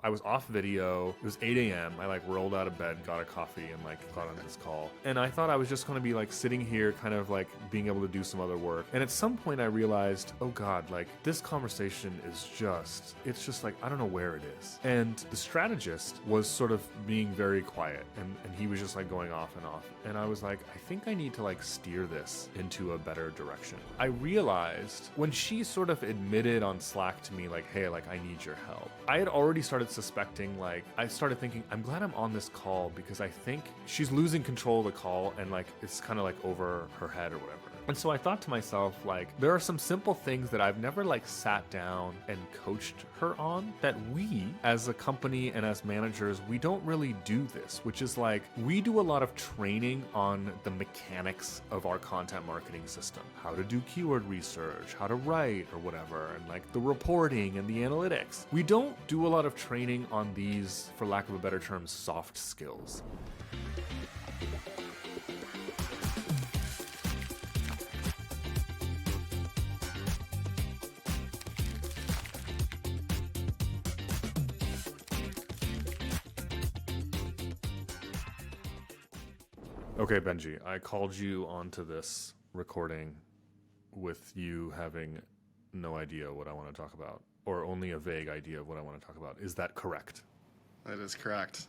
I was off video. It was 8 a.m. I rolled out of bed, got a coffee, and got on this call. And I thought I was just going to be sitting here kind of being able to do some other work. And at some point I realized, oh God, this conversation is it's just I don't know where it is. And the strategist was sort of being very quiet and he was just going off and off. And I was like, I think I need to steer this into a better direction. I realized when she sort of admitted on Slack to me hey, I need your help. I had already started suspecting, I started thinking, I'm glad I'm on this call because I think she's losing control of the call and it's kind of over her head or whatever. And so I thought to myself, there are some simple things that I've never sat down and coached her on that we as a company and as managers, we don't really do this, which is we do a lot of training on the mechanics of our content marketing system, how to do keyword research, how to write or whatever, and the reporting and the analytics. We don't do a lot of training on these, for lack of a better term, soft skills. Okay, Benji, I called you onto this recording with you having no idea what I want to talk about, or only a vague idea of what I want to talk about. Is that correct? That is correct.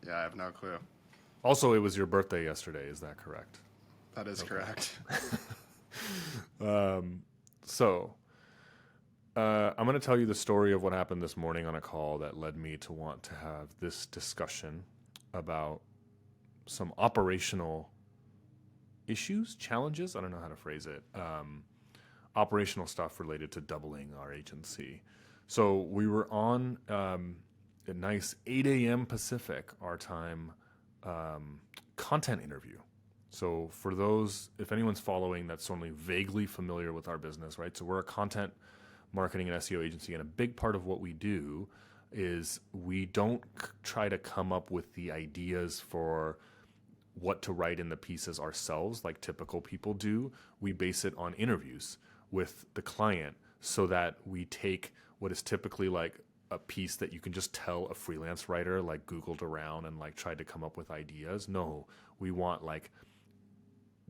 Yeah, I have no clue. Also, it was your birthday yesterday. Is that correct? That is correct. So, I'm going to tell you the story of what happened this morning on a call that led me to want to have this discussion about some operational issues, challenges, I don't know how to phrase it, operational stuff related to doubling our agency. So we were on a nice 8 a.m. Pacific, our time, content interview. So for those, if anyone's following that's only vaguely familiar with our business, right? So we're a content marketing and SEO agency, and a big part of what we do is we don't try to come up with the ideas for what to write in the pieces ourselves like typical people do. We base it on interviews with the client so that we take what is typically a piece that you can just tell a freelance writer Googled around and tried to come up with ideas. No, we want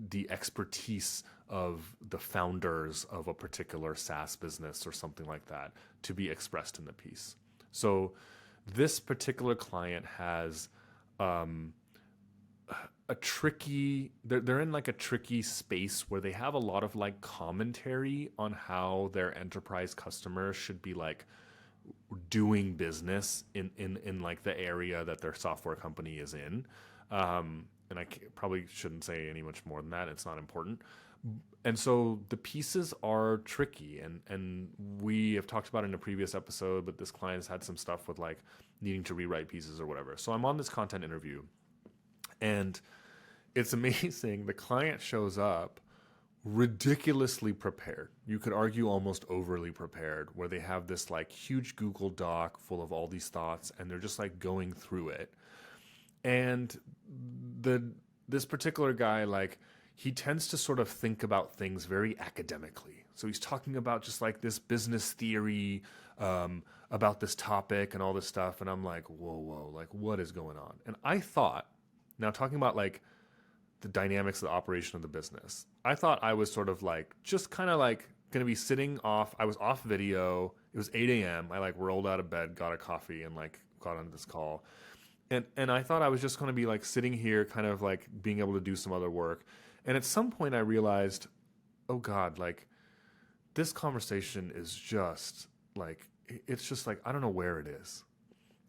the expertise of the founders of a particular SaaS business or something like that to be expressed in the piece. So this particular client has a tricky, they're in a tricky space where they have a lot of commentary on how their enterprise customers should be doing business in the area that their software company is in. And I probably shouldn't say any much more than that. It's not important. And so the pieces are tricky, and we have talked about it in a previous episode, but this client's had some stuff with needing to rewrite pieces or whatever. So I'm on this content interview, and it's amazing. The client shows up ridiculously prepared. You could argue almost overly prepared, where they have this huge Google Doc full of all these thoughts, and they're just going through it. And this particular guy, he tends to sort of think about things very academically. So he's talking about just this business theory about this topic and all this stuff. And I'm whoa, what is going on? And I thought, now talking about the dynamics of the operation of the business, I thought I was sort of just kind of going to be sitting off. I was off video. It was 8 a.m. I rolled out of bed, got a coffee, and got on this call. And I thought I was just going to be sitting here kind of being able to do some other work. And at some point I realized, oh God, this conversation is just it's just I don't know where it is.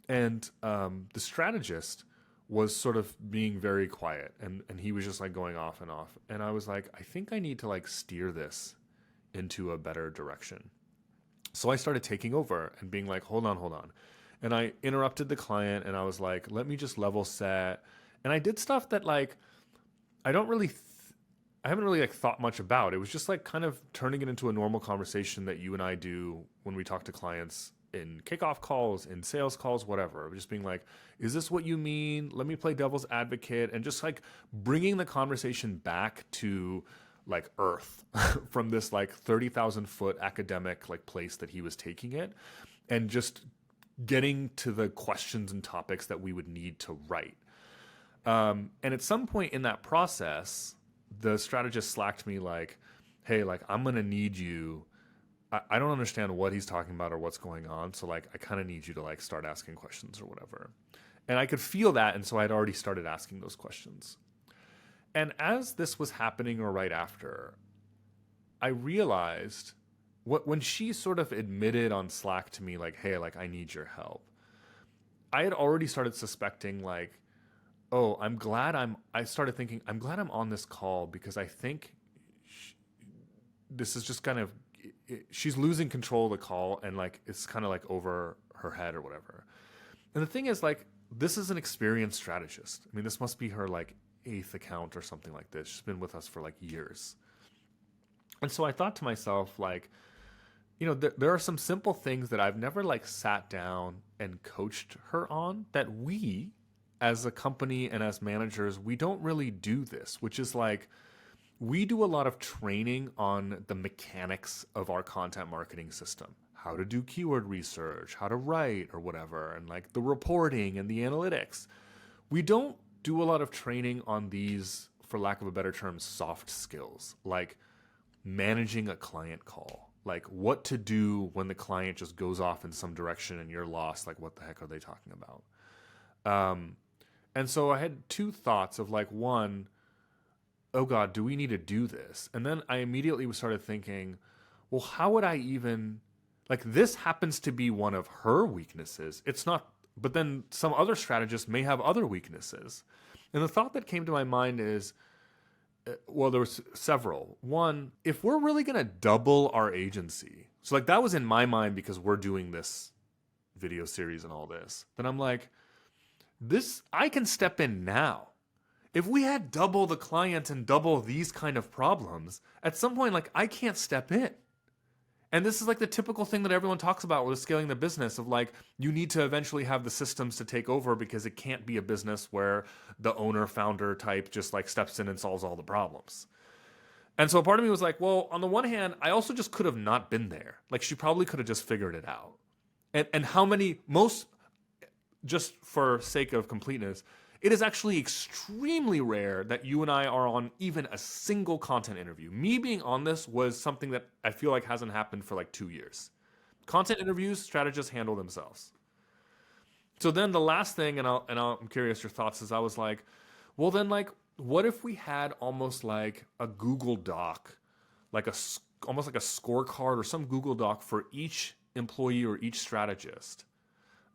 And the strategist was sort of being very quiet and he was just going off and off. And I was like, I think I need to steer this into a better direction. So I started taking over and being hold on. And I interrupted the client and I was like, let me just level set. And I did stuff that I haven't really thought much about. It was just kind of turning it into a normal conversation that you and I do when we talk to clients in kickoff calls, in sales calls, whatever. Just being is this what you mean? Let me play devil's advocate, and just bringing the conversation back to earth from this 30,000 foot academic place that he was taking it, and just getting to the questions and topics that we would need to write. And at some point in that process, the strategist slacked me like, hey, like, I'm going to need you. I don't understand what he's talking about or what's going on. So like, I kind of need you to like start asking questions or whatever. And I could feel that. And so I'd already started asking those questions. And as this was happening or right after, I realized when she sort of admitted on Slack to me, like, hey, like, I need your help, I had already started suspecting, like, oh, I started thinking, I'm glad I'm on this call because I think this is just kind of, she's losing control of the call and like, it's kind of like over her head or whatever. And the thing is, like, this is an experienced strategist. I mean, this must be her like 8th account or something like this. She's been with us for like years. And so I thought to myself, like, you know, there are some simple things that I've never like sat down and coached her on that we as a company and as managers, we don't really do this, which is like, we do a lot of training on the mechanics of our content marketing system, how to do keyword research, how to write or whatever, and like the reporting and the analytics. We don't do a lot of training on these, for lack of a better term, soft skills, like managing a client call, like what to do when the client just goes off in some direction and you're lost. Like, what the heck are they talking about? And so I had two thoughts of like, one, oh God, do we need to do this? And then I immediately started thinking, well, how would I even, like, this happens to be one of her weaknesses. It's not, but then some other strategists may have other weaknesses. And the thought that came to my mind is, well, there was several. One, if we're really going to double our agency, so like that was in my mind because we're doing this video series and all this, then I'm like, this, I can step in now. If we had double the clients and double these kind of problems, at some point, like, I can't step in. And this is like the typical thing that everyone talks about with scaling the business of like, you need to eventually have the systems to take over because it can't be a business where the owner founder type just like steps in and solves all the problems. And so a part of me was like, well, on the one hand, I also just could have not been there. Like, she probably could have just figured it out. And how many, most, just for sake of completeness, it is actually extremely rare that you and I are on even a single content interview. Me being on this was something that I feel like hasn't happened for like 2 years. Content interviews, strategists handle themselves. So then the last thing, I'm curious your thoughts, is I was like, well then, like, what if we had almost like a Google Doc, like almost like a scorecard or some Google Doc for each employee or each strategist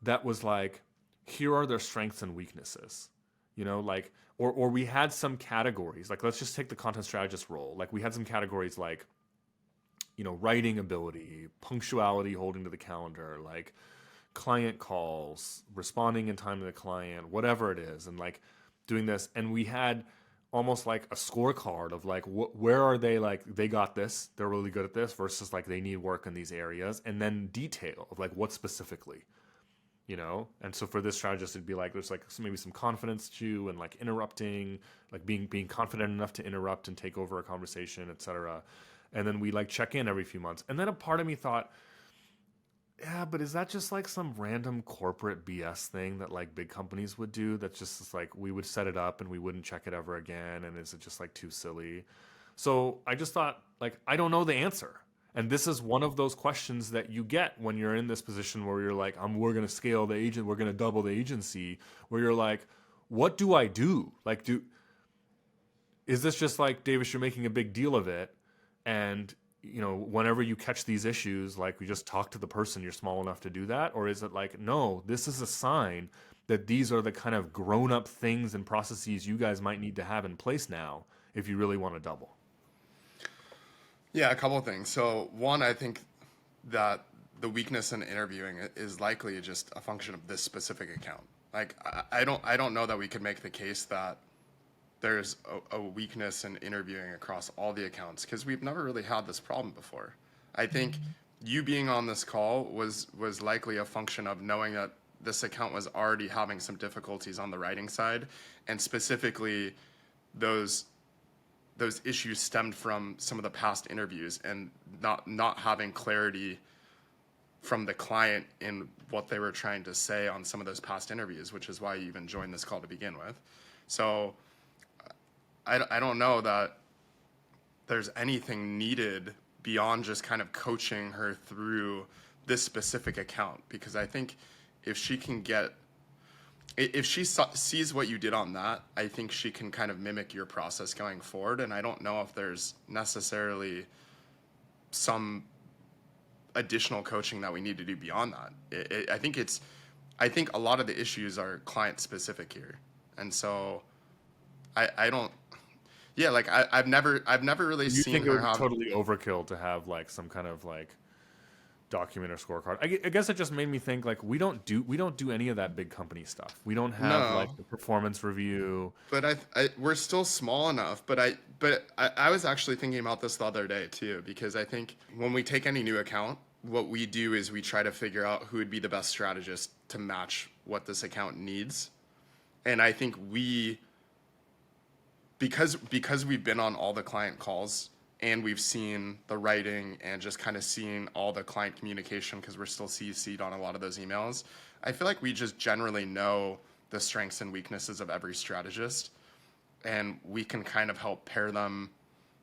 that was like, here are their strengths and weaknesses. You know, like, or we had some categories, like, let's just take the content strategist role. Like, we had some categories like, you know, writing ability, punctuality, holding to the calendar, like client calls, responding in time to the client, whatever it is. And like doing this. And we had almost like a scorecard of like, where are they? Like, they got this, they're really good at this, versus like they need work in these areas. And then detail of like, what specifically. You know, and so for this strategist, it'd be like there's like maybe some confidence to, and like interrupting, like being confident enough to interrupt and take over a conversation, etc. And then we like check in every few months. And then a part of me thought, yeah, but is that just like some random corporate BS thing that like big companies would do? That's just like we would set it up and we wouldn't check it ever again. And is it just like too silly? So I just thought, like, I don't know the answer. And this is one of those questions that you get when you're in this position where you're like, we're going to scale the agent, we're going to double the agency, where you're like, what do I do? Like, is this just like, Devesh, you're making a big deal of it, and, you know, whenever you catch these issues, like, we just talk to the person, you're small enough to do that? Or is it like, no, this is a sign that these are the kind of grown-up things and processes you guys might need to have in place now if you really want to double? Yeah, a couple of things. So one, I think that the weakness in interviewing is likely just a function of this specific account. Like, I don't know that we could make the case that there's a weakness in interviewing across all the accounts, because we've never really had this problem before. I think you being on this call was likely a function of knowing that this account was already having some difficulties on the writing side, and specifically those issues stemmed from some of the past interviews and not having clarity from the client in what they were trying to say on some of those past interviews, which is why you even joined this call to begin with. So I don't know that there's anything needed beyond just kind of coaching her through this specific account, because I think if she can get, if she sees what you did on that, I think she can kind of mimic your process going forward. And I don't know if there's necessarily some additional coaching that we need to do beyond that. I think a lot of the issues are client specific here. And so I don't, yeah, like I've never really You seen think it her would be have. totally overkill to have like some kind of like document or scorecard? I guess it just made me think like we don't do any of that big company stuff. We don't have No, like the performance review. but we're still small enough. I was actually thinking about this the other day too, because I think when we take any new account, what we do is we try to figure out who would be the best strategist to match what this account needs. And I think because we've been on all the client calls and we've seen the writing and just kind of seen all the client communication, because we're still CC'd on a lot of those emails, I feel like we just generally know the strengths and weaknesses of every strategist, and we can kind of help pair them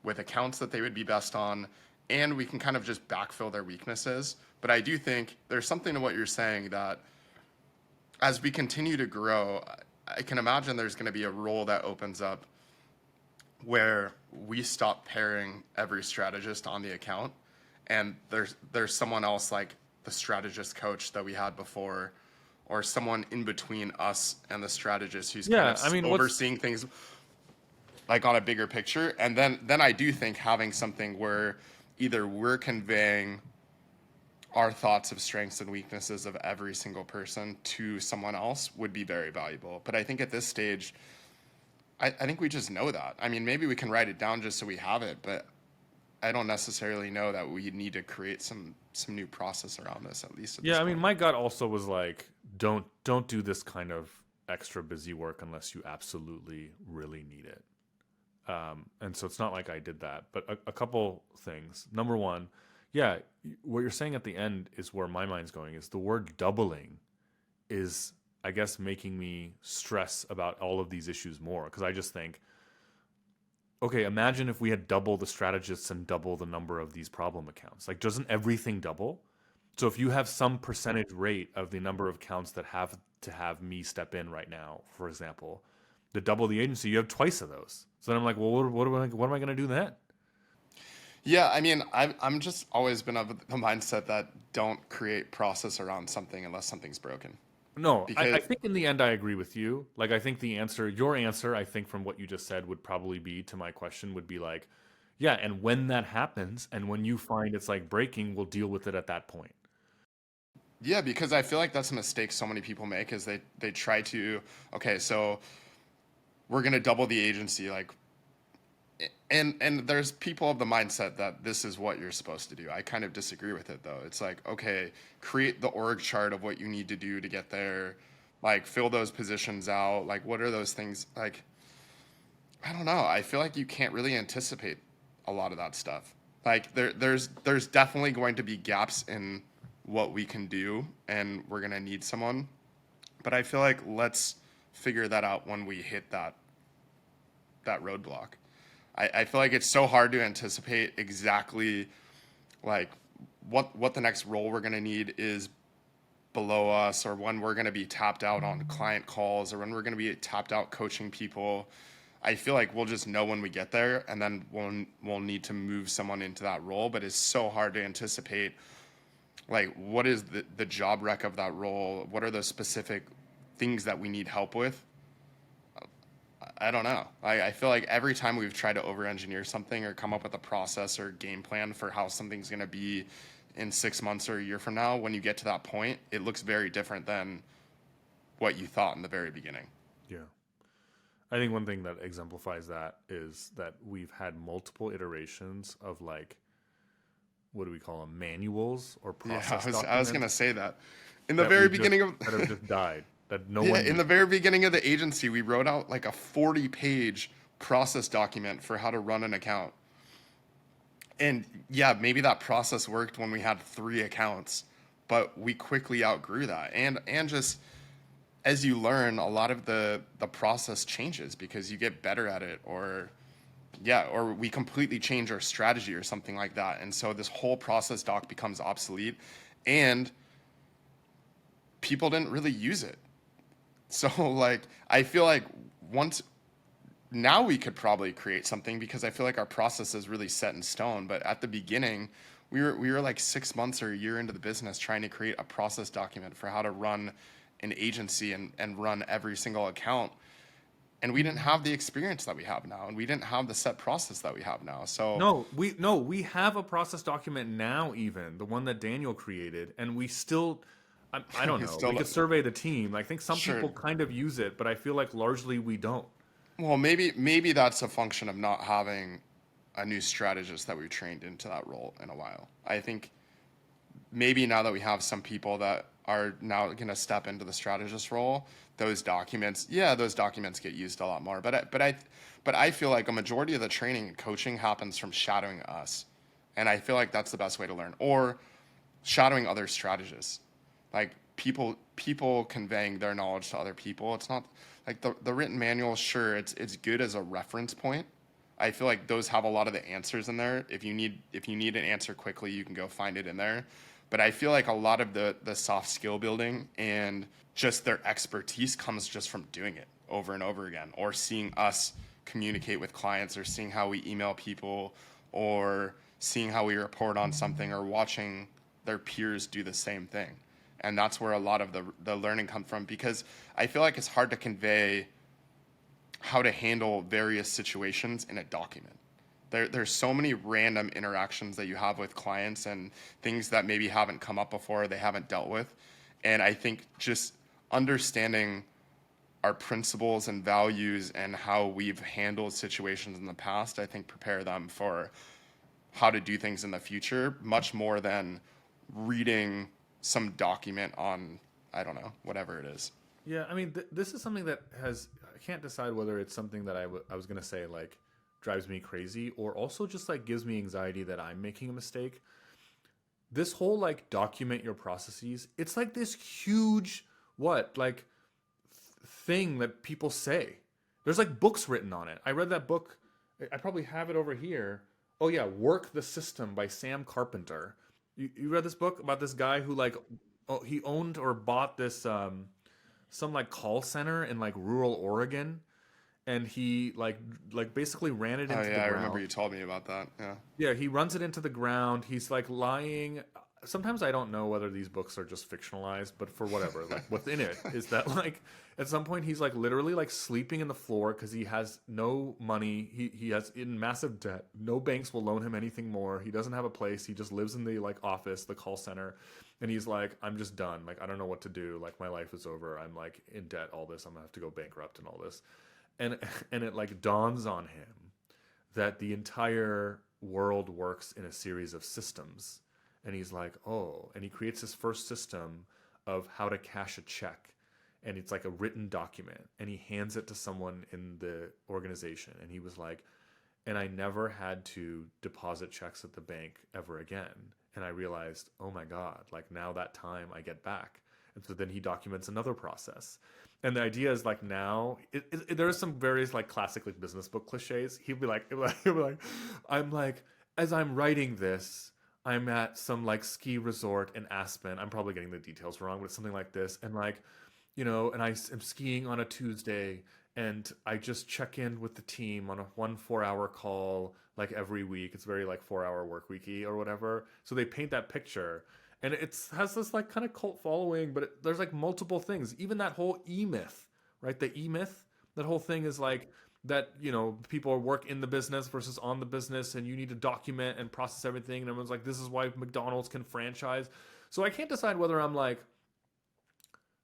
with accounts that they would be best on, and we can kind of just backfill their weaknesses. But I do think there's something to what you're saying, that as we continue to grow, I can imagine there's going to be a role that opens up where we stop pairing every strategist on the account, and there's someone else, like the strategist coach that we had before, or someone in between us and the strategist who's kind Yeah, of I mean, overseeing things like on a bigger picture. And then I do think having something where either we're conveying our thoughts of strengths and weaknesses of every single person to someone else would be very valuable. But I think at this stage, I think we just know that. I mean, maybe we can write it down just so we have it, but I don't necessarily know that we need to create some new process around this, at least at yeah, this I mean, point. my gut also was like, don't do this kind of extra busy work unless you absolutely really need it. And so it's not like I did that, but a couple things. Number one, yeah, what you're saying at the end is where my mind's going. Is the word doubling is, I guess, making me stress about all of these issues more, because I just think, okay, imagine if we had double the strategists and double the number of these problem accounts. Like, doesn't everything double? So if you have some percentage rate of the number of accounts that have to have me step in right now, for example, to double the agency, you have twice of those. So then I'm like, well, what am I going to do then? Yeah, I mean, I'm just always been of the mindset that don't create process around something unless something's broken. No, I Because think in the end, I agree with you. Like, I think your answer, I think from what you just said, would probably be to my question would be like, yeah, and when that happens, and when you find it's like breaking, we'll deal with it at that point. yeah, because I feel like that's a mistake so many people make, is they try to, okay, so we're gonna double the agency, like, and there's people of the mindset that this is what you're supposed to do. I kind of disagree with it though. It's like, okay, create the org chart of what you need to do to get there, like fill those positions out, like what are those things, like I don't know. I feel like you can't really anticipate a lot of that stuff. Like there's definitely going to be gaps in what we can do, and we're gonna need someone. But I feel like let's figure that out when we hit that roadblock. I feel like it's so hard to anticipate exactly like what the next role we're gonna need is below us, or when we're gonna be tapped out on client calls, or when we're gonna be tapped out coaching people. I feel like we'll just know when we get there, and then we'll need to move someone into that role. But it's so hard to anticipate, like what is the job rec of that role? What are the specific things that we need help with? I don't know. I feel like every time we've tried to over-engineer something or come up with a process or game plan for how something's going to be in 6 months or a year from now, when you get to that point, it looks very different than what you thought in the very beginning. Yeah. I think one thing that exemplifies that is that we've had multiple iterations of like, what do we call them, manuals or Yeah, process I was going to documents say that. In the that very we just beginning of that have just died, that no yeah, one in the uses. very beginning of the agency, we wrote out like a 40-page process document for how to run an account. And yeah, maybe that process worked when we had 3 accounts, but we quickly outgrew that. And just as you learn, a lot of the process changes because you get better at it, or we completely change our strategy or something like that. And so this whole process doc becomes obsolete, and people didn't really use it. So like I feel like once now we could probably create something because I feel like our process is really set in stone. But at the beginning, we were like 6 months or a year into the business trying to create a process document for how to run an agency and run every single account. And we didn't have the experience that we have now, and we didn't have the set process that we have now. So No, we have a process document now, even the one that Daniel created, and we still, I don't know. still We could survey the team. I think some sure. people kind of use it, but I feel like largely we don't. Well, maybe that's a function of not having a new strategist that we've trained into that role in a while. I think maybe now that we have some people that are now going to step into the strategist role, those documents get used a lot more. But I feel like a majority of the training and coaching happens from shadowing us, and I feel like that's the best way to learn, or shadowing other strategists, like people conveying their knowledge to other people. It's not like the written manual. Sure, it's good as a reference point. I feel like those have a lot of the answers in there. If you need an answer quickly, you can go find it in there. But I feel like a lot of the soft skill building and just their expertise comes just from doing it over and over again, or seeing us communicate with clients, or seeing how we email people, or seeing how we report on something, or watching their peers do the same thing. And that's where a lot of the learning comes from, because I feel like it's hard to convey how to handle various situations in a document. There's so many random interactions that you have with clients and things that maybe haven't come up before, they haven't dealt with. And I think just understanding our principles and values and how we've handled situations in the past, I think prepare them for how to do things in the future, much more than reading some document on, I don't know, whatever it is. Yeah, I mean, this is something that I can't decide whether it's something that I was going to say, like, drives me crazy, or also just, like, gives me anxiety that I'm making a mistake. This whole, like, document your processes, it's like this huge, thing that people say. There's, like, books written on it. I read that book. I probably have it over here. Oh, yeah, Work the System by Sam Carpenter. You read this book about this guy who, like, he owned or bought this some like call center in like rural Oregon, and he like basically ran it into the ground. I remember you told me about that. Yeah. Yeah, he runs it into the ground. He's like lying. Sometimes I don't know whether these books are just fictionalized, but for whatever, like within it is that like at some point he's like literally like sleeping in the floor because he has no money. He has in massive debt. No banks will loan him anything more. He doesn't have a place. He just lives in the like office, the call center, and he's like, I'm just done. Like I don't know what to do. Like my life is over. I'm like in debt. All this. I'm gonna have to go bankrupt and all this, and it like dawns on him that the entire world works in a series of systems. And he's like, oh, and he creates his first system of how to cash a check. And it's like a written document. And he hands it to someone in the organization. And he was like, and I never had to deposit checks at the bank ever again. And I realized, oh my God, like now that time I get back. And so then he documents another process. And the idea is like now, there are some various like classic like business book cliches. He'll be like, I'm like, as I'm writing this, I'm at some like ski resort in Aspen. I'm probably getting the details wrong, but it's something like this. And like, you know, and I am skiing on a Tuesday, and I just check in with the team on a 4-hour call like every week. It's very like 4-hour work weeky or whatever. So they paint that picture, and has this like kind of cult following, but there's like multiple things. Even that whole E-myth, right? The E-myth, that whole thing is like, that, you know, people work in the business versus on the business, and you need to document and process everything. And everyone's like, this is why McDonald's can franchise. So I can't decide whether I'm like,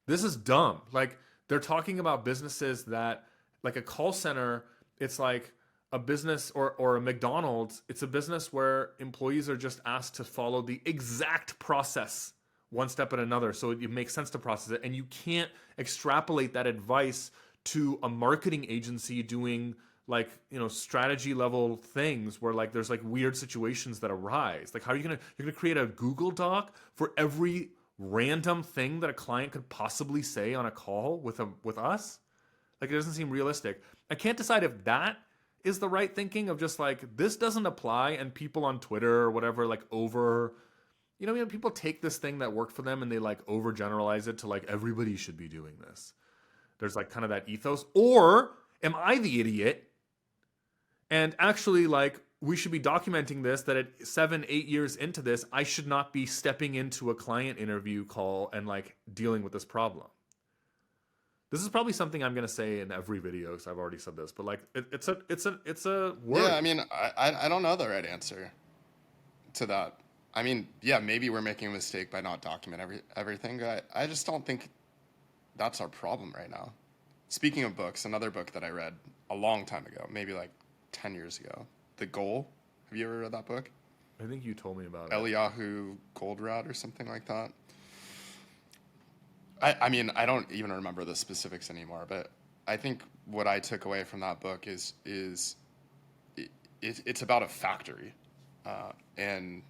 this is dumb. Like they're talking about businesses that like a call center, it's like a business or a McDonald's. It's a business where employees are just asked to follow the exact process one step at another. So it makes sense to process it. And you can't extrapolate that advice to a marketing agency doing like, you know, strategy level things where like there's like weird situations that arise. Like how are you're gonna create a Google Doc for every random thing that a client could possibly say on a call with us. Like, it doesn't seem realistic. I can't decide if that is the right thinking of just like, this doesn't apply, and people on Twitter or whatever, like, people take this thing that worked for them and they like overgeneralize it to like everybody should be doing this. There's like kind of that ethos. Or am I the idiot? And actually, like, we should be documenting this, that at 7, 8 years into this, I should not be stepping into a client interview call and like dealing with this problem. This is probably something I'm gonna say in every video because I've already said this, but like it's a word. Yeah, I mean, I don't know the right answer to that. I mean, yeah, maybe we're making a mistake by not document everything. I just don't think that's our problem right now. Speaking of books, another book that I read a long time ago, maybe like 10 years ago, The Goal. Have you ever read that book? I think you told me about it. Eliyahu Goldratt or something like that. I mean, I don't even remember the specifics anymore, but I think what I took away from that book is it's about a factory and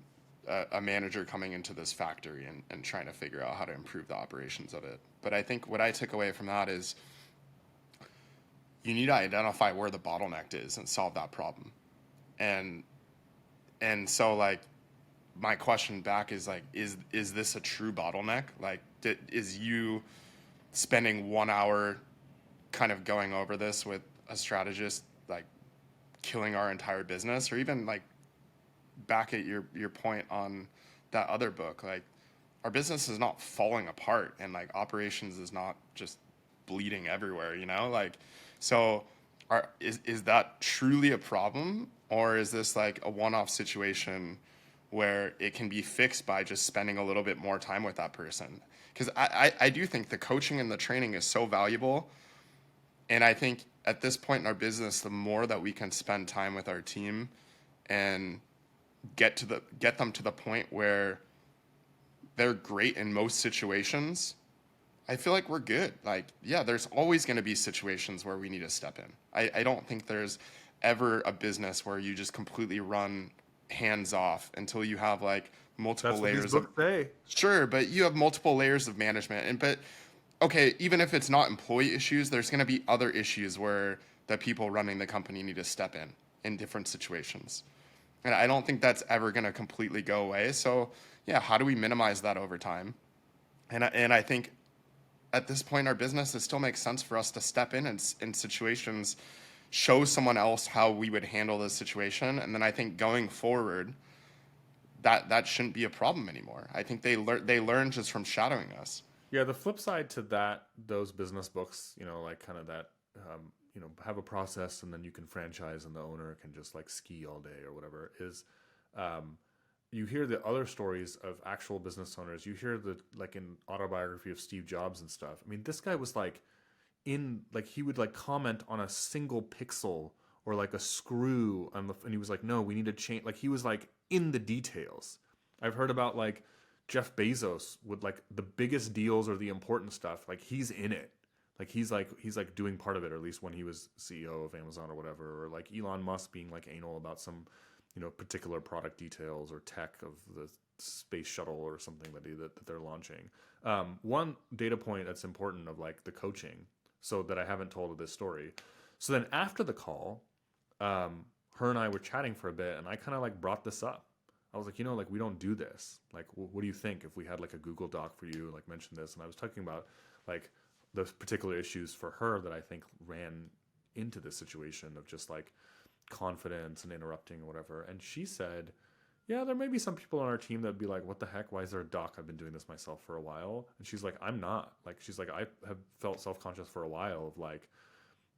a manager coming into this factory and trying to figure out how to improve the operations of it. But I think what I took away from that is you need to identify where the bottleneck is and solve that problem. And so, like, my question back is like, is this a true bottleneck? Like, is you spending 1 hour kind of going over this with a strategist, like, killing our entire business? Or even like back at your point on that other book, like, our business is not falling apart and like operations is not just bleeding everywhere, like, so is that truly a problem, or is this like a one-off situation where it can be fixed by just spending a little bit more time with that person? Because I do think the coaching and the training is so valuable. And I think at this point in our business, the more that we can spend time with our team and get them to the point where they're great in most situations, I feel like we're good. Like, yeah, there's always going to be situations where we need to step in. I don't think there's ever a business where you just completely run hands off until you have like multiple layers of, sure, but you have multiple layers of management. But okay, even if it's not employee issues, there's going to be other issues where the people running the company need to step in different situations. And I don't think that's ever going to completely go away. So yeah, how do we minimize that over time? And I think at this point in our business, it still makes sense for us to step in situations, show someone else how we would handle this situation. And then I think going forward, that shouldn't be a problem anymore. I think they learn just from shadowing us. Yeah, the flip side to that, those business books, like kind of that, have a process and then you can franchise and the owner can just like ski all day or whatever, is you hear the other stories of actual business owners. You hear the, like, in autobiography of Steve Jobs and stuff. I mean, this guy was like he would like comment on a single pixel or like a screw on and he was like, no, we need to change. Like, he was like in the details. I've heard about like Jeff Bezos with like the biggest deals or the important stuff. Like, he's in it. Like, he's like doing part of it, or at least when he was CEO of Amazon or whatever, or like Elon Musk being like anal about some, particular product details or tech of the space shuttle or something that they're launching. One data point that's important of like the coaching, so that I haven't told of this story. So then after the call, her and I were chatting for a bit, and I kind of like brought this up. I was like, like, we don't do this. Like, what do you think if we had like a Google Doc for you, like, mention this? And I was talking about like those particular issues for her that I think ran into this situation of just like confidence and interrupting or whatever. And she said, yeah, there may be some people on our team that'd be like, what the heck? Why is there a doc? I've been doing this myself for a while. And she's like, I'm not. Like, she's like, I have felt self-conscious for a while of like,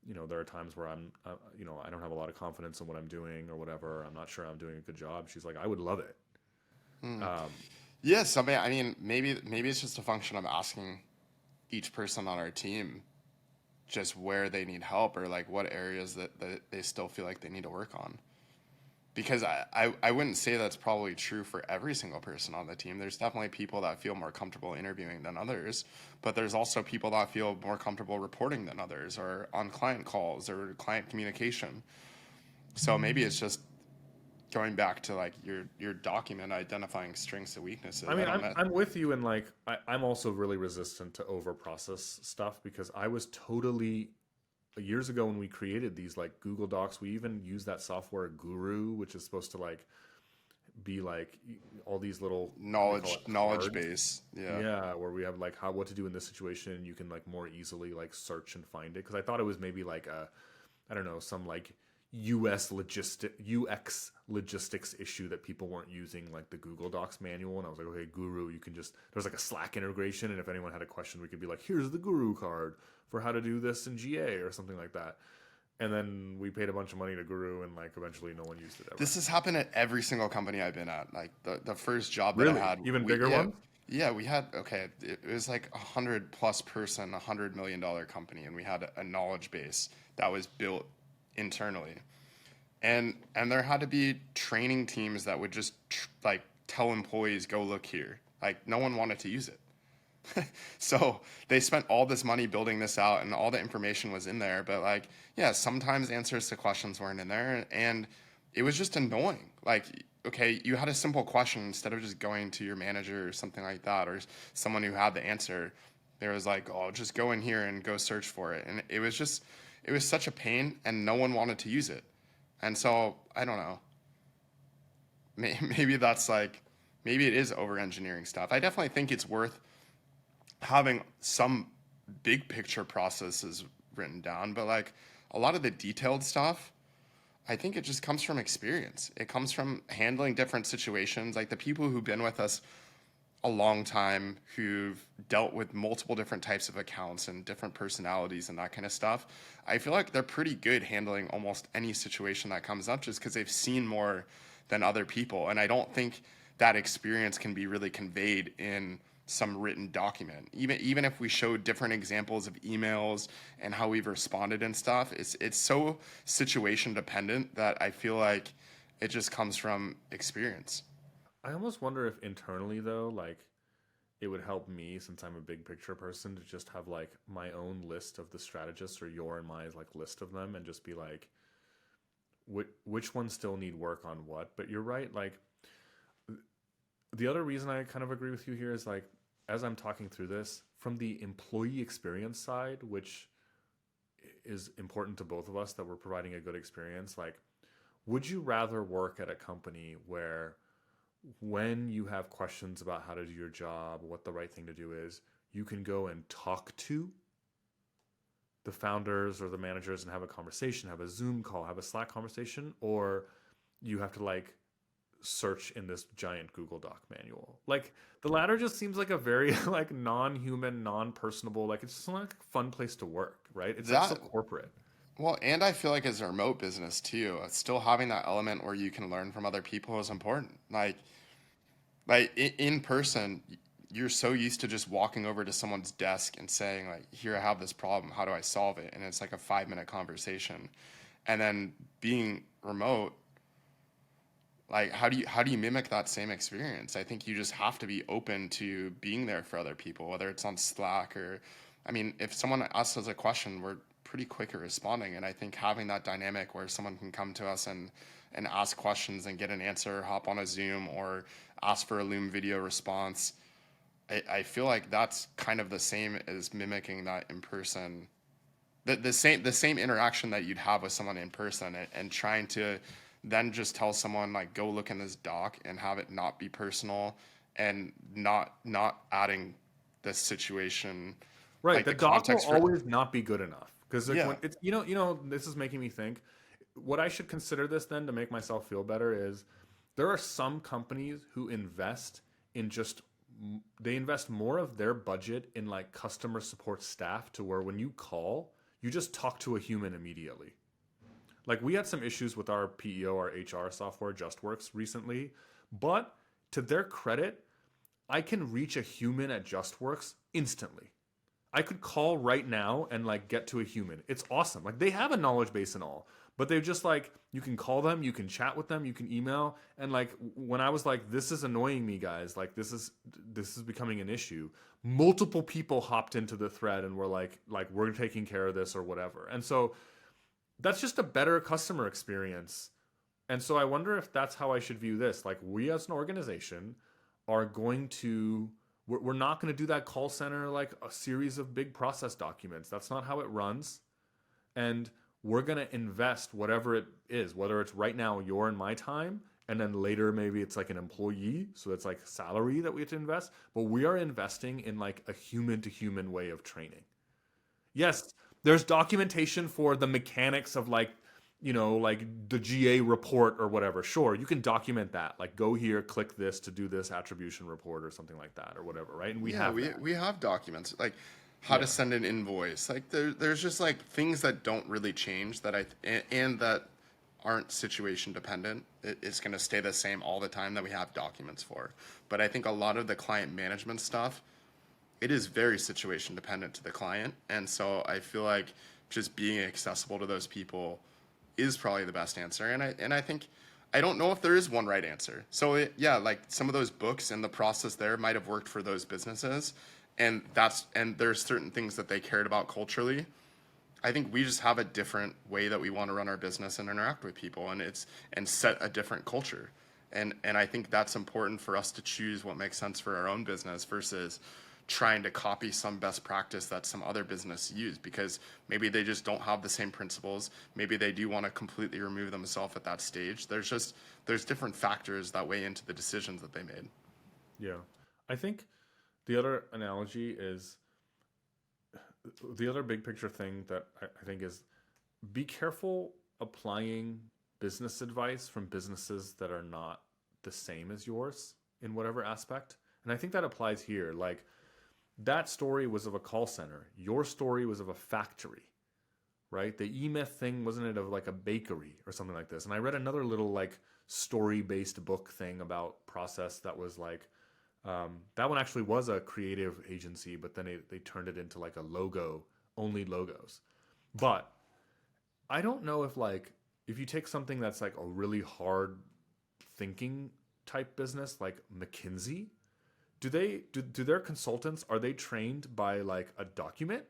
there are times where I'm, I don't have a lot of confidence in what I'm doing or whatever. I'm not sure I'm doing a good job. She's like, I would love it. Yes, I mean, maybe it's just a function of asking each person on our team just where they need help, or like what areas that they still feel like they need to work on. Because I wouldn't say that's probably true for every single person on the team. There's definitely people that feel more comfortable interviewing than others, but there's also people that feel more comfortable reporting than others, or on client calls or client communication. So maybe it's just going back to like your document identifying strengths and weaknesses. I I mean, don't know. I'm with you, and like I'm also really resistant to over process stuff because I was totally years ago when we created these like Google Docs. We even use that software Guru, which is supposed to like be like all these little, what do they call it, Knowledge cards. base. Yeah. Yeah, where we have like how what to do in this situation. You can like more easily like search and find it because I thought it was maybe like a, I don't know, some like UX logistics issue that people weren't using like the Google Docs manual. And I was like, okay, Guru, you can just, there's like a Slack integration, and if anyone had a question, we could be like, here's the Guru card for how to do this in GA or something like that. And then we paid a bunch of money to Guru, and like eventually no one used it ever. This has happened at every single company I've been at. Like the first job that I Really? had, Even bigger ones? yeah, we had, okay, it was like 100+ person, $100 million company, and we had a knowledge base that was built internally. And there had to be training teams that would just like tell employees, go look here. Like no one wanted to use it. So they spent all this money building this out, and all the information was in there, but like, yeah, sometimes answers to questions weren't in there, and it was just annoying. Like, okay, you had a simple question, instead of just going to your manager or something like that, or someone who had the answer, there was like, oh, just go in here and go search for it. And it was such a pain, and no one wanted to use it. And so I don't know, maybe that's like, maybe it is over engineering stuff. I definitely think it's worth having some big picture processes written down, but like a lot of the detailed stuff, I think it just comes from experience. It comes from handling different situations. Like the people who've been with us a long time, who've dealt with multiple different types of accounts and different personalities and that kind of stuff, I feel like they're pretty good handling almost any situation that comes up just because they've seen more than other people. And I don't think that experience can be really conveyed in some written document. Even if we showed different examples of emails and how we've responded and stuff, it's so situation dependent that I feel like it just comes from experience. I almost wonder if internally though, like it would help me since I'm a big picture person to just have like my own list of the strategists or your and my like list of them and just be like, which ones still need work on what. But you're right, like the other reason I kind of agree with you here is like, as I'm talking through this from the employee experience side, which is important to both of us that we're providing a good experience, like, would you rather work at a company where when you have questions about how to do your job, what the right thing to do is, you can go and talk to the founders or the managers and have a conversation, have a Zoom call, have a Slack conversation, or you have to like search in this giant Google Doc manual? Like the latter just seems like a very like non-human, non-personable, like it's just not like a fun place to work, right? It's like so That corporate. Well, and I feel like as a remote business too, still having that element where you can learn from other people is important. Like in person, you're so used to just walking over to someone's desk and saying like, "Here, I have this problem. How do I solve it?" And it's like a 5 minute conversation. And then being remote, like how do you mimic that same experience? I think you just have to be open to being there for other people, whether it's on Slack or, I mean, if someone asks us a question, we're pretty quick at responding. And I think having that dynamic where someone can come to us and ask questions and get an answer, hop on a Zoom or ask for a Loom video response, I feel like that's kind of the same as mimicking that in person, the same interaction that you'd have with someone in person, and trying to then just tell someone like, go look in this doc, and have it not be personal and not adding the situation, Right. like The the doc will context for. always not be good enough. Because like Yeah, when it's this is making me think what I should consider this then to make myself feel better is there are some companies who invest in just they invest more of their budget in like customer support staff to where when you call, you just talk to a human immediately. Like we had some issues with our PEO, our HR software, JustWorks recently, but to their credit, I can reach a human at JustWorks instantly. I could call right now and like get to a human. It's awesome. Like they have a knowledge base and all, but they're just like you can call them, you can chat with them, you can email. And like when I was like, this is annoying me, guys. Like this is becoming an issue. Multiple people hopped into the thread and were like we're taking care of this or whatever. And so that's just a better customer experience And so I wonder if that's how I should view this. Like, we as an organization are going to, we're not going to do that call center like a series of big process documents. That's not how it runs. And we're going to invest whatever it is, whether it's right now your and my time, and then later maybe it's like an employee, so it's like salary that we have to invest, but we are investing in like a human to human way of training. Yes, there's documentation for the mechanics of like, like the GA report or whatever. Sure, you can document that. Like, go here, click this to do this attribution report or something like that or whatever, right? And we Yeah, have that. we have documents like how to Yeah. send an invoice. Like there's just like things that don't really change that and that aren't situation dependent. It's going to stay the same all the time that we have documents for. But I think a lot of the client management stuff, it is very situation dependent to the client, and so I feel like just being accessible to those people is probably the best answer. And I think I don't know if there is one right answer. So yeah, like some of those books and the process there might have worked for those businesses, and there's certain things that they cared about culturally. I think we just have a different way that we want to run our business and interact with people, and set a different culture. And I think that's important for us to choose what makes sense for our own business versus trying to copy some best practice that some other business use, because maybe they just don't have the same principles. Maybe they do want to completely remove themselves at that stage. There's different factors that weigh into the decisions that they made. Yeah. I think the other analogy is the other big picture thing that I think is, be careful applying business advice from businesses that are not the same as yours in whatever aspect. And I think that applies here. Like, that story was of a call center. Your story was of a factory, right? The E-Myth thing, wasn't it of like a bakery or something like this? And I read another little like story-based book thing about process that was like, that one actually was a creative agency, but then they turned it into like a logo, only logos. But I don't know if like, if you take something that's like a really hard thinking type business like McKinsey, do their consultants, are they trained by like a document?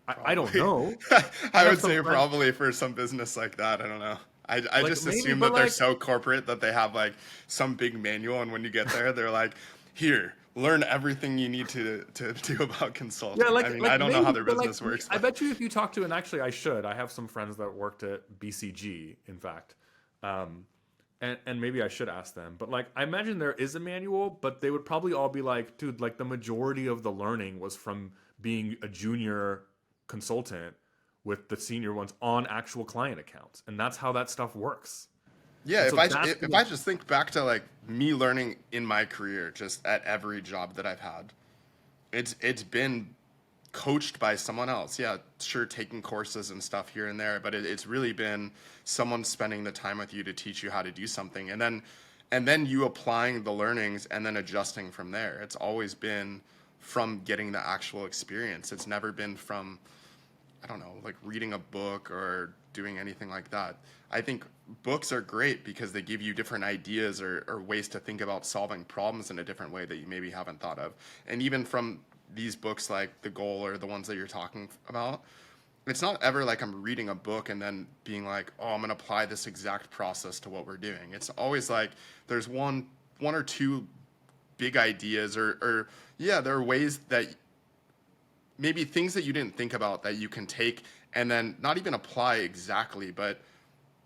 I don't Probably. know. I I have would some say friends probably for some business like that. I don't know. I like just maybe, assume but that they're like so corporate that they have like some big manual, and when you get there, they're like, "Here, learn everything you need to do about yeah, consulting." I mean, I don't know how maybe, their but like business works, I but bet you if you talk to, and actually I have some friends that worked at BCG, in fact, um, and maybe I should ask them. But like I imagine there is a manual, but they would probably all be like, dude, like the majority of the learning was from being a junior consultant with the senior ones on actual client accounts, and that's how that stuff works. yeah, And if so I that's if I just think back to like me learning in my career, just at every job that I've had, it's been coached by someone else. Yeah, sure, taking courses and stuff here and there, but it's really been someone spending the time with you to teach you how to do something, and then you applying the learnings and then adjusting from there. It's always been from getting the actual experience. It's never been from, I don't know, like reading a book or doing anything like that. I think books are great because they give you different ideas, or ways to think about solving problems in a different way that you maybe haven't thought of. And even from these books like The Goal or the ones that you're talking about, it's not ever like I'm reading a book and then being like, oh, I'm going to apply this exact process to what we're doing. It's always like there's one or two big ideas, or yeah, there are ways that maybe things that you didn't think about that you can take and then not even apply exactly, but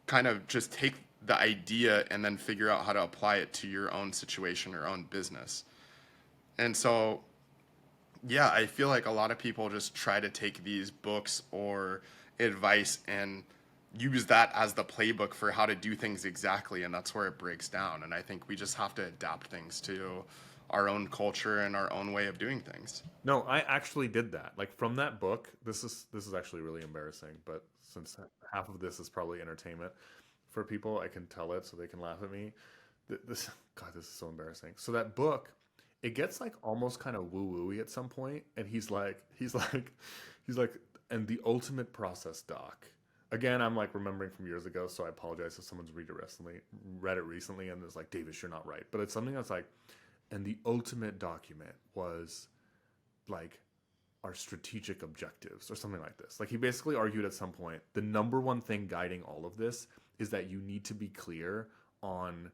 kind of just take the idea and then figure out how to apply it to your own situation or own business. And so, yeah, I feel like a lot of people just try to take these books or advice and use that as the playbook for how to do things exactly, and that's where it breaks down. And I think we just have to adapt things to our own culture and our own way of doing things. No, I actually did that. Like from that book, this is actually really embarrassing, but since half of this is probably entertainment for people, I can tell it so they can laugh at me. This God, this is so embarrassing. So that book, it gets like almost kind of woo-wooey at some point, and he's like, and the ultimate process doc. Again, I'm like remembering from years ago, so I apologize if someone's read it recently, and is like, Davis, you're not right. But it's something that's like, and the ultimate document was like our strategic objectives or something like this. Like he basically argued at some point the number one thing guiding all of this is that you need to be clear on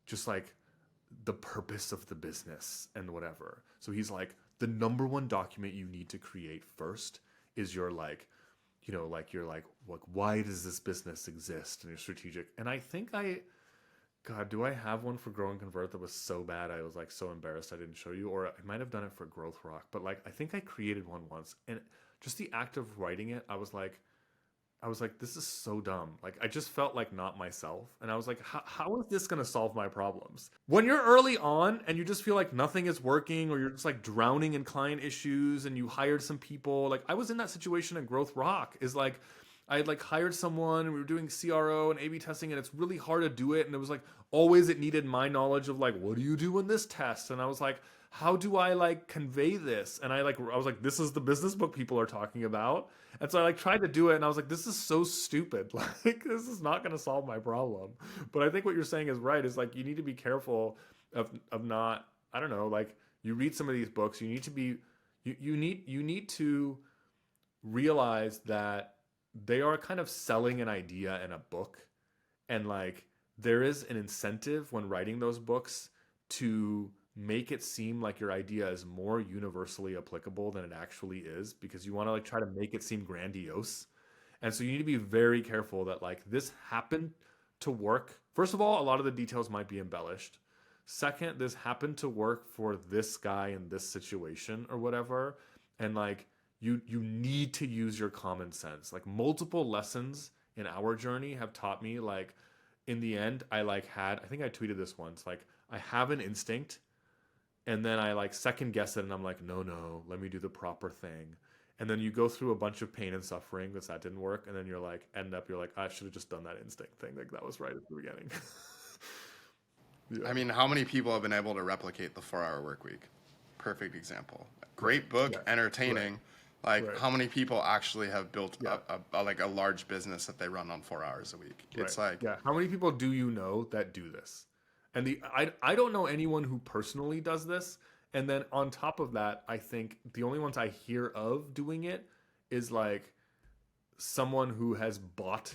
just like the purpose of the business and whatever. So he's like, the number one document you need to create first is your like, you know, like you're like, why does this business exist, and your strategic. And I think God, do I have one for Grow and Convert that was so bad I was like so embarrassed I didn't show you? Or I might have done it for Growth Rock, but like I think I created one once, and just the act of writing it, I was like, this is so dumb. Like I just felt like not myself, and I was like, how is this gonna solve my problems? When you're early on and you just feel like nothing is working, or you're just like drowning in client issues, and you hired some people, like I was in that situation at Growth Rock. Is like I had like hired someone and we were doing CRO and A/B testing, and it's really hard to do it. And it was like always it needed my knowledge of like, what do you do in this test? And I was like, how do I like convey this? And I was like, this is the business book people are talking about. And so I like tried to do it, and I was like, this is so stupid. Like this is not going to solve my problem. But I think what you're saying is right. Is like you need to be careful of not, I don't know, like you read some of these books, you need to be you need to realize that they are kind of selling an idea in a book, and like there is an incentive when writing those books to make it seem like your idea is more universally applicable than it actually is, because you want to like try to make it seem grandiose. And so you need to be very careful that like this happened to work. First of all, a lot of the details might be embellished. Second, this happened to work for this guy in this situation or whatever. And like you need to use your common sense. Like multiple lessons in our journey have taught me, like in the end, I think I tweeted this once, like I have an instinct, and then I like second guess it, and I'm like, no, let me do the proper thing. And then you go through a bunch of pain and suffering because that didn't work. And then you're like, I should have just done that instinct thing. Like that was right at the beginning. I mean, how many people have been able to replicate the 4-hour work week? Perfect example. Great book, entertaining. Right. Like how many people actually have built a large business that they run on 4 hours a week? It's like, how many people do you know that do this? And I don't know anyone who personally does this. And then on top of that, I think the only ones I hear of doing it is like someone who has bought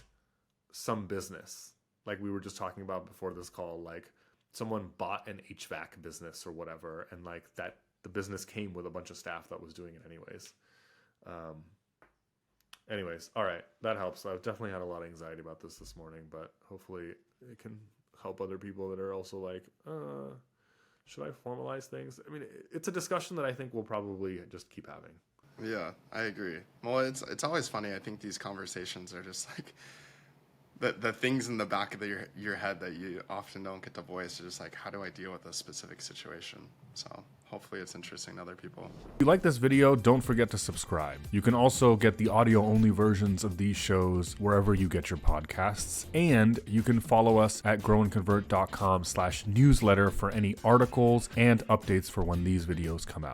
some business. Like we were just talking about before this call, like someone bought an HVAC business or whatever. And like that the business came with a bunch of staff that was doing it anyways. Anyways, all right, that helps. I've definitely had a lot of anxiety about this morning, but hopefully it can help other people that are also like, should I formalize things? I mean, it's a discussion that I think we'll probably just keep having. Yeah, I agree. Well, it's always funny. I think these conversations are just like the things in the back of your head that you often don't get to voice are just like, how do I deal with a specific situation? So hopefully it's interesting to other people. If you like this video, don't forget to subscribe. You can also get the audio-only versions of these shows wherever you get your podcasts. And you can follow us at growandconvert.com/newsletter for any articles and updates for when these videos come out.